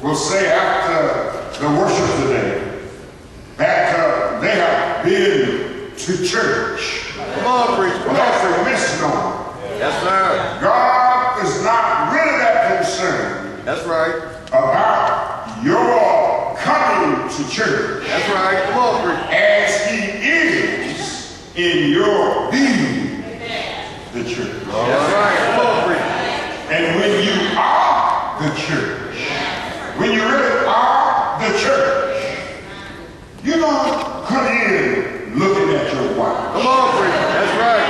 will say after the worship today that they have been to church. Come on, preach. Come on, that's preach. a misnomer. Yes, sir. God is not really that concerned That's right. about your coming to church. That's right. Come on, preach. As he is in your being the church. That's right. Come on, preach. And when you are the church, when you really are the church, you don't come in looking at your wife. Come on, preach. That's right.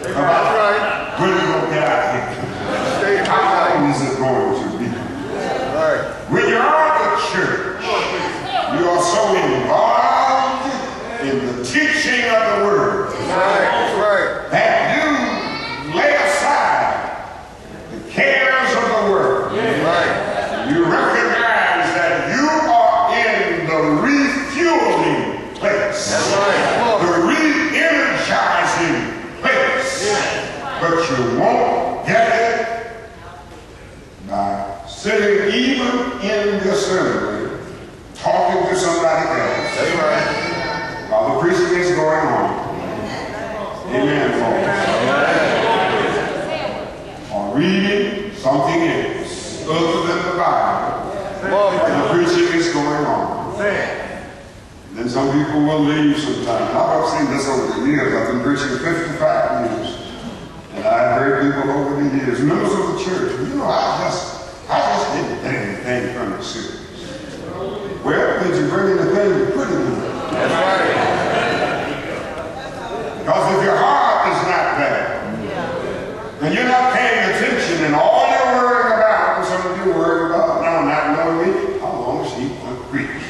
That's right. When you gonna get out here? How long is it going to be? Right. When you are the church, you are so involved in the teaching of the word. That's right. That you lay aside the cares of the world. Right. You recognize that you are in the refueling place. That's right. The re-energizing place. But you won't get it by sitting even in the assembly talking to somebody else. That's right. While the preaching is going on. Amen, folks. Or reading something else other than the Bible. And the preaching is going on. Then some people will leave sometimes. I've seen this over the years. I've been preaching 55 years. And I've heard people over the years, members of the church, you know, I just didn't get anything from the series. Well, did you bring anything to put in there? That's right. Because if your heart is not there, and you're not paying attention, and all you're worrying about, and some of you worried about now not knowing me, how long is he going to preach?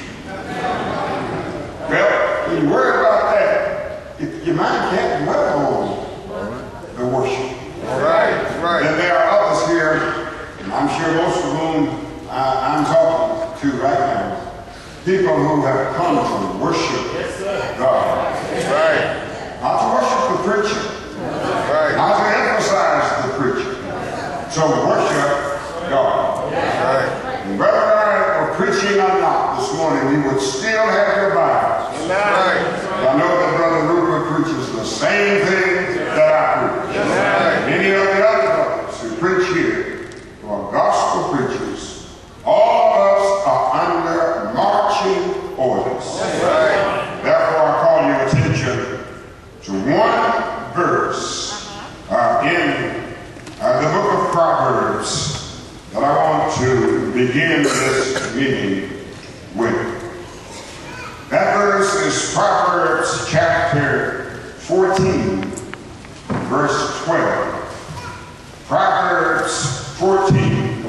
Well, when you worry about that, your mind can't dwell on the worship. Right. Right. And there are others here, and I'm sure most of whom I'm talking to right now, people who have come to worship God. Right. Not to worship the preacher. Right. Not to emphasize the preacher. So worship God. Right. And whether I were preaching or not this morning, we would still have your Bibles. Right. I know that Brother Rupert preaches the same thing that I preach. Right. Many of the other brothers who preach here who are gospel preachers, all of us are under marching orders. Right. Therefore, I call your attention to one verse in the book of Proverbs that I want to begin this meeting with. That verse is Proverbs chapter 14, verse 12. Proverbs 14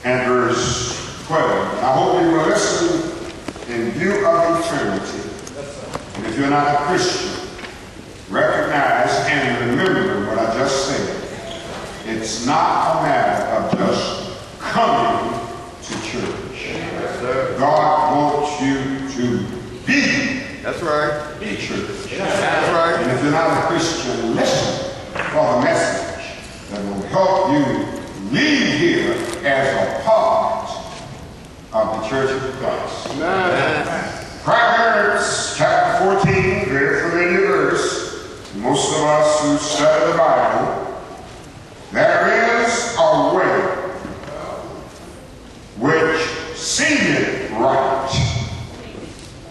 and verse 12. I hope you will listen in view of eternity. And if you're not a Christian, recognize and remember what I just said. It's not a matter of just coming to church. God wants you to be That's right. the church. That's right. And if you're not a Christian, listen for the message that will help you leave here as a part of the Church of Christ. Proverbs chapter 14, very familiar verse. Most of us who study the Bible, there is a way which seemeth right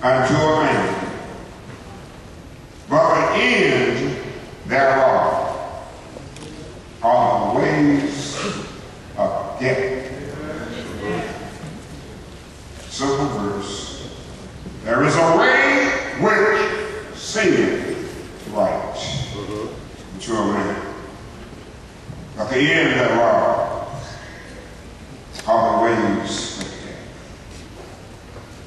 unto a man, but the end thereof are the ways of death. Simple verse. There is a way which seemeth right to a man, but the end thereof are the ways of death.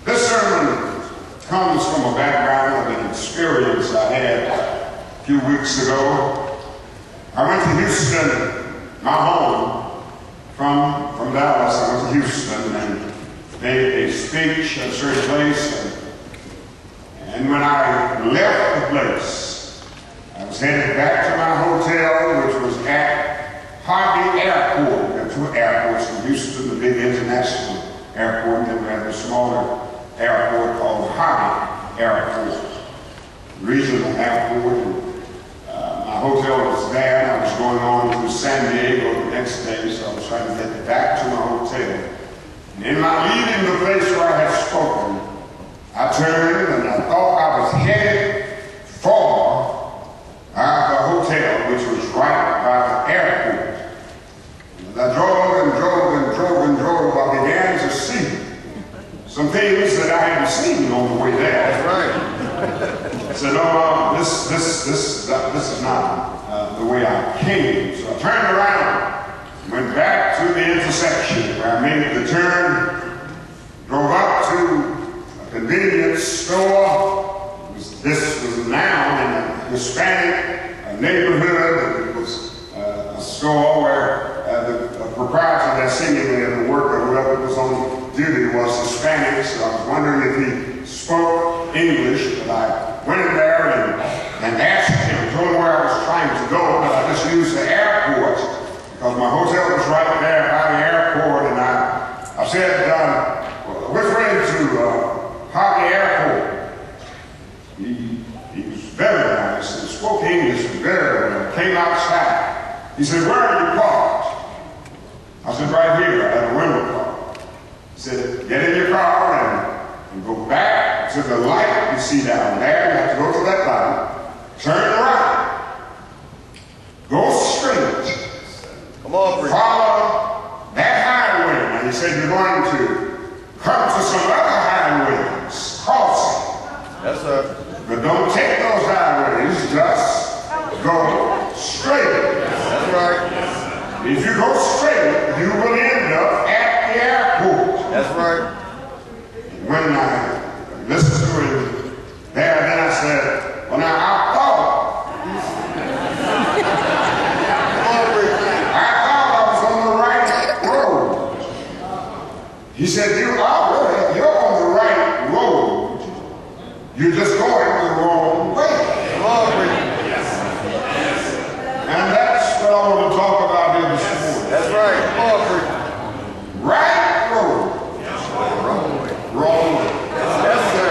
This sermon comes from a background of an experience I had a few weeks ago. I went to Houston, my home, from Dallas. I went to Houston and made a speech at a certain place. And when I left the place, I was headed back to my hotel, which was at Harvey Airport. There are two airports in Houston, the big international Airport, and then we have a smaller airport called Hobby Airport, regional airport. And, my hotel was there, and I was going on to San Diego the next day, so I was trying to get back to my hotel. And in my leaving the place where I had spoken, I turned and I thought I was headed for the hotel, which was right by the airport. And as I drove and drove and drove and drove, I began to see some things that I hadn't seen on the way there. That's right. I said, no, this is not the way I came. So I turned around, went back to the intersection where I made the turn, drove up to a convenience store. This was now in a Hispanic neighborhood. It was a store where the proprietor that singing there, the worker, whoever was on duty, was Hispanic. So I was wondering if he spoke English, but I went in there and asked him, told him where I was trying to go, but I just used the airport because my hotel was right there by the airport, and I said, which way to Hobby Airport? He was very nice and spoke English very well. Came outside. He said, where are you parked? I said, right here at a rental car. He said, get in your car and go back to the light you see down there. You have to go to that light, turn right, go straight, come on, follow that highway. Now he said, you're going to come to some other highways, crossing. Yes, sir. But don't take those highways, just go straight. That's right. If you go straight, you will end up at the airport. That's right. When I listened to him there, then I said, well, now I thought I was on the right road. He said, you're on the right road. You're just going the wrong way. And that's what I want to talk about here this morning. That's right. Right road. Wrong way. Yes, sir.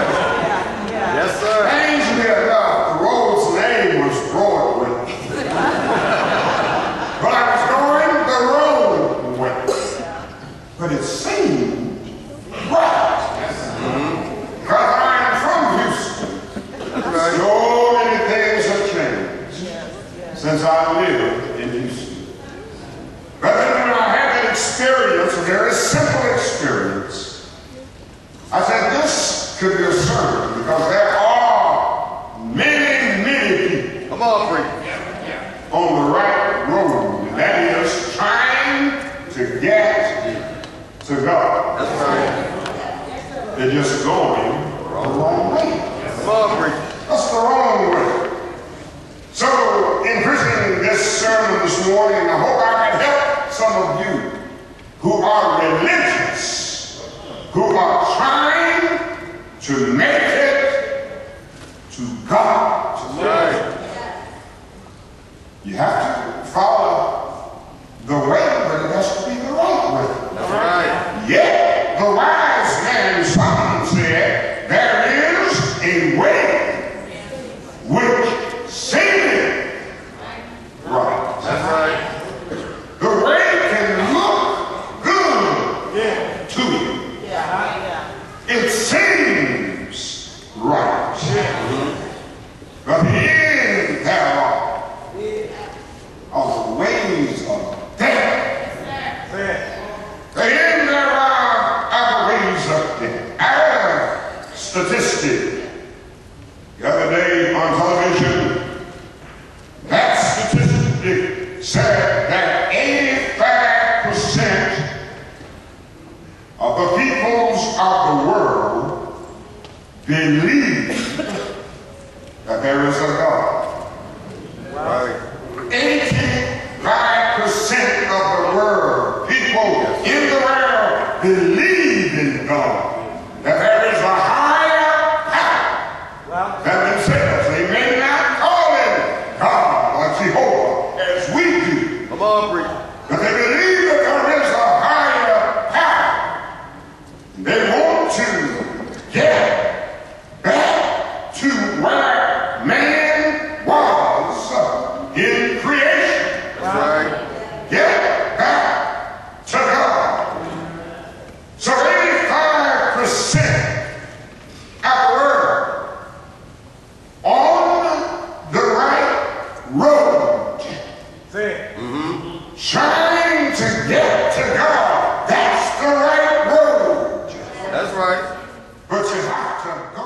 Yes, sir. Strangely enough, the road's name was Broadway. But I was going the wrong way. But it seemed right. Because I'm from Houston. That's right. So many things have changed since I lived in Houston. But then when I had that experience, a very simple experience, I said this could be a sermon because there are many, many people Come on, preacher. on the right road, and that is trying to get to God. That's right. They're just going the wrong way. Come on, preacher. That's the wrong way. So, in preaching this sermon this morning, I hope I can help some of you who are religious, who are trying to make it to God. Right. You have to follow the way, but it has to be the right way. That's right. Yet, the wise man Solomon said, there is a way which seemeth right. That's right. The way can look good to you. It seems right. But the end thereof are the ways of death. The end thereof are the ways of death. Our statistic the other day on television, that statistic said that 85% of the peoples of the world believe that there is a God. Right. 85% of the world, people in the world, believe in God. That there is a higher power than themselves. They may not call him God or Jehovah as we do. Come on, preacher. But they believe that there is a higher power. But you have to